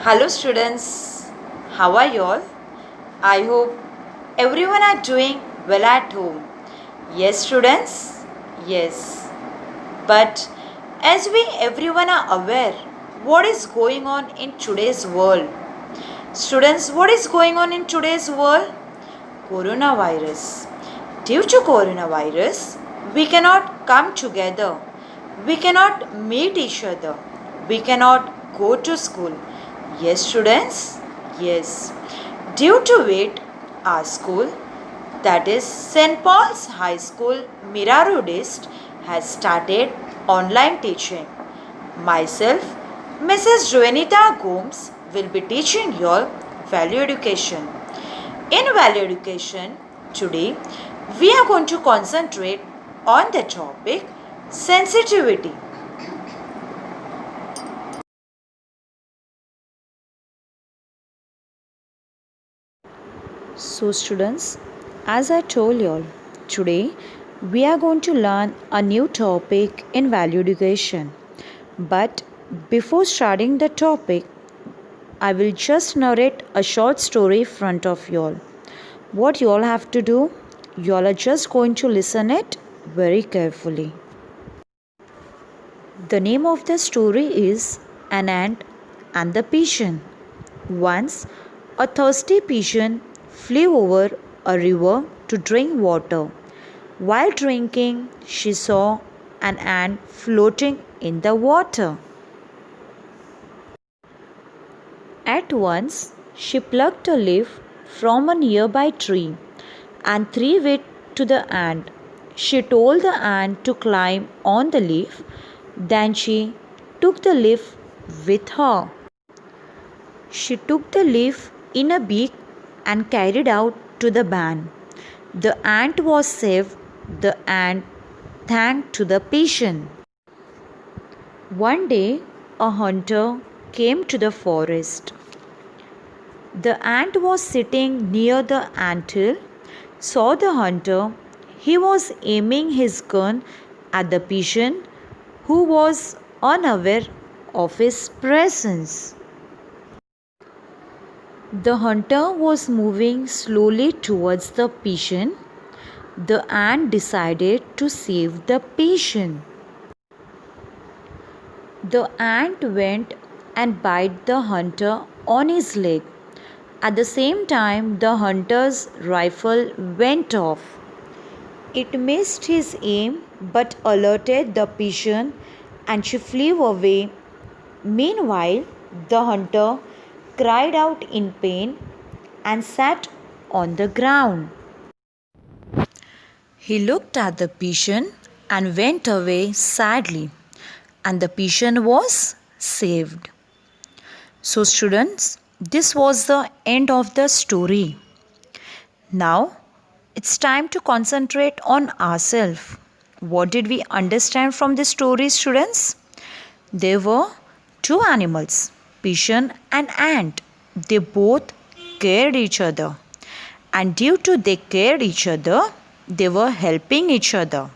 Hello students, how are you all? I hope everyone are doing well at home. Yes students, yes. But as we everyone are aware what is going on in today's world. Students, what is going on in today's world? Coronavirus. Due to coronavirus, we cannot come together. We cannot meet each other. We cannot go to school. Yes, students? Yes. Due to it, our school, that is St. Paul's High School, Mirarodist, has started online teaching. Myself, Mrs. Joanita Gomes, will be teaching you all value education. In value education, today we are going to concentrate on the topic sensitivity. So, students, as I told you all, today we are going to learn a new topic in value education. But before starting the topic, I will just narrate a short story front of you all. What you all have to do, you all are just going to listen it very carefully. The name of the story is An Ant and the Pigeon. Once, a thirsty pigeon flew over a river to drink water. While drinking, she saw an ant floating in the water. At once, she plucked a leaf from a nearby tree and threw it to the ant. She told the ant to climb on the leaf. Then she took the leaf with her. She took the leaf in a beak and carried out to the barn. The ant was saved. The ant thanked to the pigeon. One day, a hunter came to the forest. The ant was sitting near the anthill. Saw the hunter. He was aiming his gun at the pigeon, who was unaware of his presence. The hunter was moving slowly towards the pigeon. The ant decided to save the pigeon. The ant went and bit the hunter on his leg. At the same time, the hunter's rifle went off. It missed his aim but alerted the pigeon and she flew away. Meanwhile, the hunter cried out in pain and sat on the ground. He looked at the pigeon and went away sadly, and the pigeon was saved. So, students, this was the end of the story. Now, it's time to concentrate on ourselves. What did we understand from this story, students? There were two animals, pigeon and ant. They both cared each other. And due to they cared each other, they were helping each other.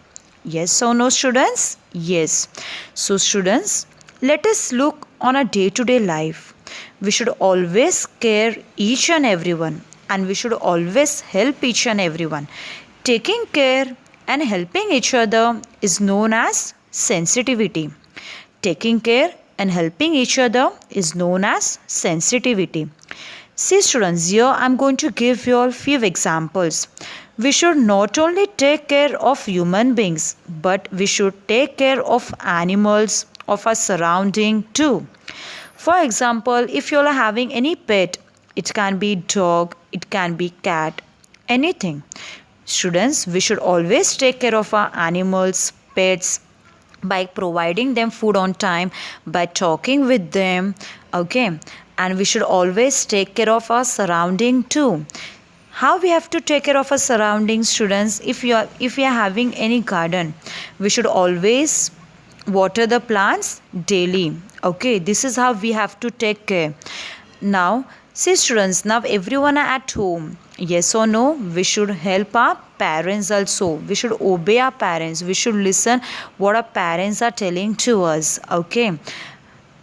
Yes or no, students? Yes. So, students, let us look on a day-to-day life. We should always care each and everyone, and we should always help each and everyone. Taking care and helping each other is known as sensitivity. Taking care and helping each other is known as sensitivity. See students, here I am going to give you all few examples. We should not only take care of human beings, but we should take care of animals, of our surrounding too. For example, if you are having any pet, it can be dog, it can be cat, anything. Students, we should always take care of our animals, pets, by providing them food on time, by talking with them, okay. And we should always take care of our surrounding too. How we have to take care of our surroundings, students? If you are having any garden, we should always water the plants daily, okay. This is how we have to take care. Now, see students, now everyone are at home. Yes or no? We should help our parents also. We should obey our parents. We should listen what our parents are telling to us, okay.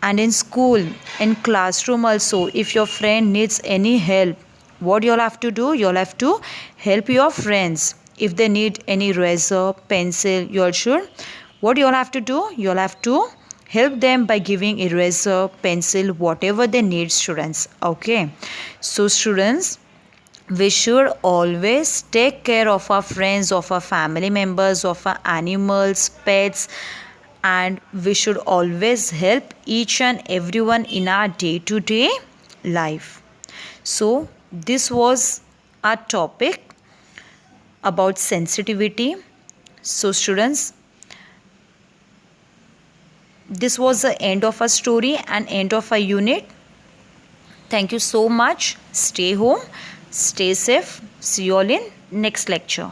And in school, in classroom also, if your friend needs any help, what you'll have to do? You'll have to help your friends. If they need any razor, pencil, you should, what you'll have to do? You'll have to help them by giving eraser, pencil, whatever they need, students. Okay, so students, we should always take care of our friends, of our family members, of our animals, pets, and we should always help each and everyone in our day-to-day life. So this was our topic about sensitivity. So students, this was the end of our story and end of our unit. Thank you so much. Stay home, stay safe. See you all in next lecture.